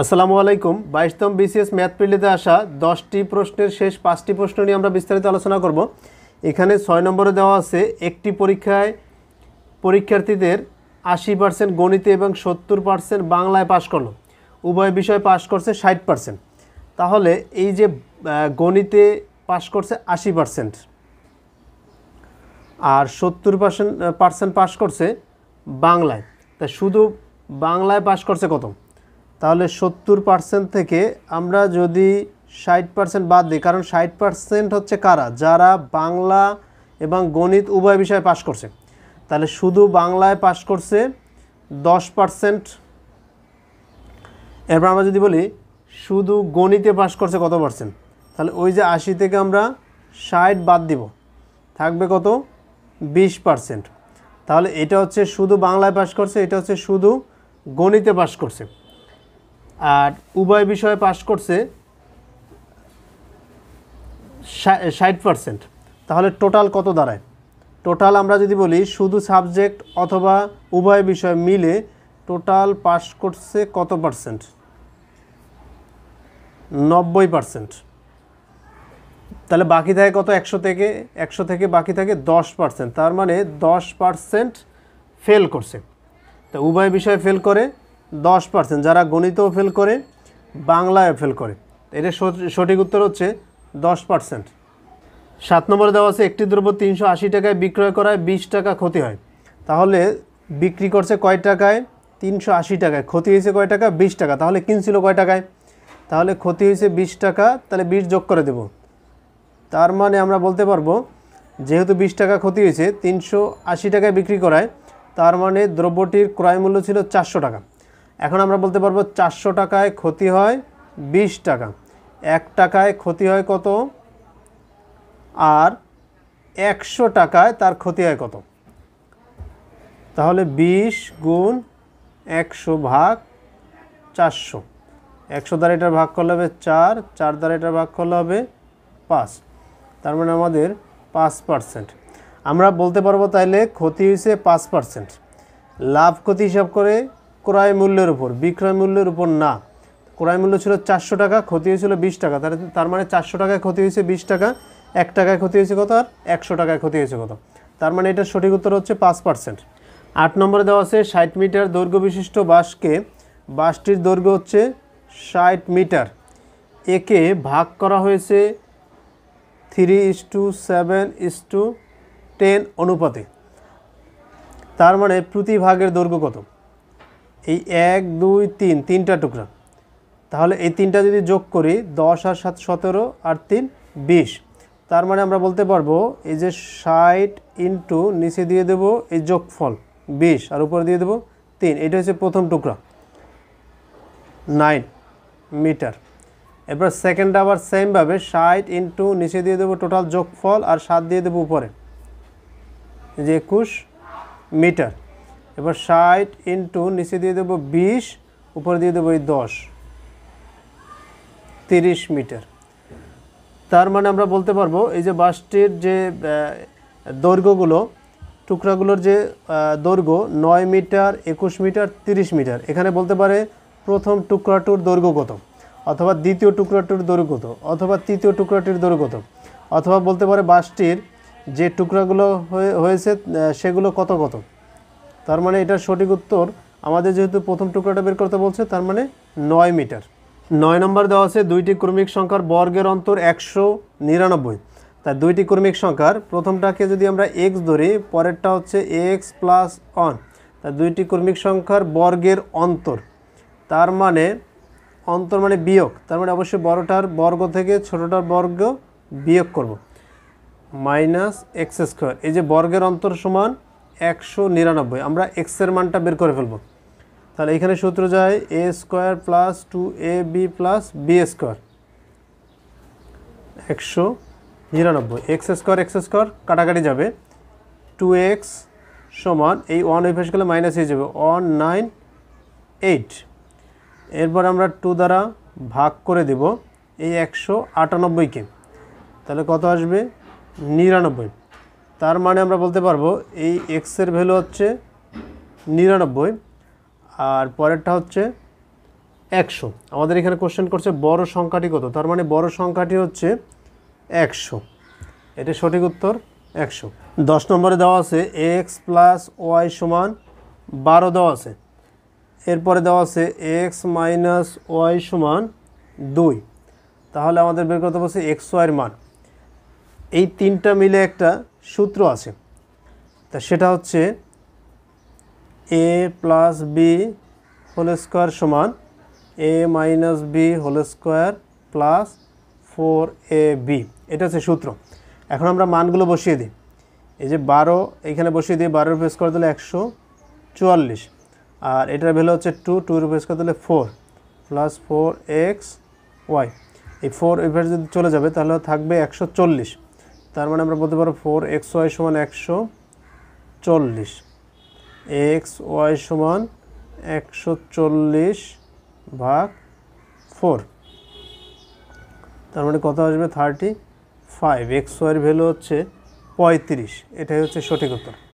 আসসালামু আলাইকুম। 22তম BCS math প্রিলিতে আসা 10টি প্রশ্নের শেষ 5টি প্রশ্ন নিয়ে আমরা বিস্তারিত আলোচনা করব। এখানে 6 নম্বরে দেওয়া আছে একটি পরীক্ষায় পরীক্ষার্থীদের 80% গণিতে এবং 70% বাংলায় পাশ করলো, উভয় বিষয়ে পাশ করছে 60%। তাহলে এই যে গণিতে পাশ করছে 80% আর 70% পাশ করছে বাংলায়, তা শুধু বাংলায় পাশ করছে কত? তাহলে 70% থেকে আমরা যদি 60% বাদ দিই, কারণ 60% হচ্ছে কারা? যারা বাংলা এবং গণিত উভয় বিষয়ে পাশ করছে। তাহলে শুধু বাংলায় পাশ করছে 10%। এরপর আমরা যদি বলি শুধু গণিতে পাশ করছে কত পার্সেন্ট, তাহলে ওই যে 80 থেকে আমরা 60 বাদ দিব, থাকবে কত? 20%। তাহলে এটা হচ্ছে শুধু বাংলায় পাশ করছে, এটা হচ্ছে শুধু গণিতে পাশ করছে। আর উভয় বিষয়ে পাশ করছে 60%। তাহলে টোটাল কত দাঁড়ায়? টোটাল আমরা যদি বলি শুধু সাবজেক্ট অথবা উভয় বিষয় মিলে টোটাল পাশ করছে কত পার্সেন্ট? 90%। তাহলে বাকি থাকে কত? 100 থেকে বাকি থাকে 10%। তার মানে 10% ফেল করছে। তো উভয় বিষয়ে ফেল করে 10%, যারা গণিতেও ফেল করে বাংলায় ফেল করে। এটা সঠিক উত্তর হচ্ছে 10%। 7 নম্বরে দেওয়া আছে একটি দ্রব্য 380 টাকায় বিক্রয় করায় 20 টাকা ক্ষতি হয়। তাহলে বিক্রি করছে কয় টাকায়? 380 টাকায়। ক্ষতি হয়েছে কয় টাকা? 20 টাকা। তাহলে কিনছিল কয় টাকায়? তাহলে ক্ষতি হয়েছে 20 টাকা, তাহলে 20 যোগ করে দেব। তার মানে আমরা বলতে পারবো যেহেতু 20 টাকা ক্ষতি হয়েছে, 380 টাকায় বিক্রি করায়, তার মানে দ্রব্যটির ক্রয় মূল্য ছিল 400 টাকা। এখন আমরা বলতে পারবো 400 টাকায় ক্ষতি হয় 20 টাকা, 1 টাকায় ক্ষতি হয় কত, আর 100 টাকায় তার ক্ষতি হয় কত? তাহলে 20 গুণ 100 ভাগ 400। 100 দ্বারা এটার ভাগ করলে হবে 4, 4 দ্বারা এটার ভাগ করলে হবে 5। তার মানে আমাদের 5%। আমরা বলতে পারবো তাইলে ক্ষতি হয়েছে 5%। লাভ ক্ষতি হিসাব করে ক্রয় মূল্যের উপর, বিক্রয় মূল্যের উপর না। ক্রয় মূল্য ছিল 400 টাকা, ক্ষতি হয়েছিল 20 টাকা। তার মানে 400 টাকায় ক্ষতি হয়েছে 20 টাকা, 1 টাকায় ক্ষতি হয়েছে কত, আর 100 টাকায় ক্ষতি হয়েছে কত? তার মানে এটার সঠিক উত্তর হচ্ছে 5%। 8 নম্বরে দেওয়া আছে 60 মিটার দৈর্ঘ্য বিশিষ্ট বাসকে, বাসটির দৈর্ঘ্য হচ্ছে 60 মিটার, একে ভাগ করা হয়েছে 3:7:10 অনুপাতে। তার মানে প্রতি ভাগের দৈর্ঘ্য কত? এই 1, 2, 3 তিনটা টুকরা। তাহলে এই তিনটা যদি যোগ করি 10 আর 7 17 আর 3 20। তার মানে আমরা বলতে পারবো এই যে 60 ইন্টু নিচে দিয়ে দেব এই যোগফল 20 আর উপরে দিয়ে দেব 3। এটা হচ্ছে প্রথম টুকরা 9 মিটার। এবার সেকেন্ড আবার সেমভাবে 60 ইন্টু নিচে দিয়ে দেবো টোটাল যোগফল আর 7 দিয়ে দেবো উপরে, যে 21 মিটার। এবার 60 ইন্টু নিচে দিয়ে দেবো 20, উপরে দিয়ে দেবো এই 10, 30 মিটার। তার মানে আমরা বলতে পারবো এই যে বাসটির যে দৈর্ঘ্যগুলো, টুকরাগুলোর যে দৈর্ঘ্য 9 মিটার, 21 মিটার, 30 মিটার। এখানে বলতে পারে প্রথম টুকরাটির দৈর্ঘ্য কত, অথবা দ্বিতীয় টুকরাটির দৈর্ঘ্য কত, অথবা তৃতীয় টুকরাটির দৈর্ঘ্য কত, অথবা বলতে পারে বাসটির যে টুকরাগুলো হয়েছে সেগুলো কত কত। তার মানে এটার সঠিক উত্তর আমাদের যেহেতু প্রথম টুকরাটা বের করতে বলছে, তার মানে 9 মিটার। 9 নম্বর দেওয়া আছে দুইটি ক্রমিক সংখ্যার বর্গের অন্তর 199। তাই দুইটি ক্রমিক সংখ্যার প্রথমটাকে যদি আমরা x ধরি, পরেরটা হচ্ছে x প্লাস 1। তাই দুইটি ক্রমিক সংখ্যার বর্গের অন্তর, তার মানে অন্তর মানে বিয়োগ, তার মানে অবশ্যই বড়টার বর্গ থেকে ছোটটার বর্গ বিয়োগ করব, -x²। এই যে বর্গের অন্তর সমান 199, আমরা x এর মানটা বের করে ফেলব। তাহলে এখানে সূত্র যায় a² plus 2ab plus b²। 199, x² কাটাকাটি যাবে, 2x সমান এই 1 ওই পাশে গেলে মাইনাস হয়ে যাবে 198। এরপর আমরা 2 দ্বারা ভাগ করে দেব এই 198কে, তাহলে কত আসবে? 99। তার মানে আমরা বলতে পারবো এই x এর ভ্যালু হচ্ছে 99, আর পরেরটা হচ্ছে 100। আমাদের এখানে কোশ্চেন করছে বড় সংখ্যাটি কত, তার মানে বড় সংখ্যাটি হচ্ছে 100। এটা সঠিক উত্তর 100। 10 নম্বরে দেওয়া আছে x প্লাস ওয়াই সমান 12 দেওয়া আছে। এরপরে দেওয়া আছে x মাইনাস ওয়াই সমান 2। তাহলে আমাদের বের করতে বলছে এক্স ওয়াইয়ের মান। এই তিনটা মিলে একটা সূত্র আছে, তা সেটা হচ্ছে a plus B whole square সমান a minus B whole square plus 4ab। এটা হচ্ছে সূত্র। এখন আমরা মানগুলো বসিয়ে দিই। এই যে 12 এখানে বসিয়ে দিই, 12 রুপে স্কোয়ার দিলে 144, আর এটার ভ্যালু হচ্ছে 2 রুপে স্কোয়ার দিলে 4 প্লাস 4xy। এই 4 এভাবে যদি চলে যাবে তাহলে থাকবে 140। তার মানে আমরা বলতে পারবো 4xy সমান 140, xy সমান 140/4। তার মানে কত আসবে 35। xy এর ভ্যালু হচ্ছে 35। এটাই হচ্ছে সঠিক উত্তর।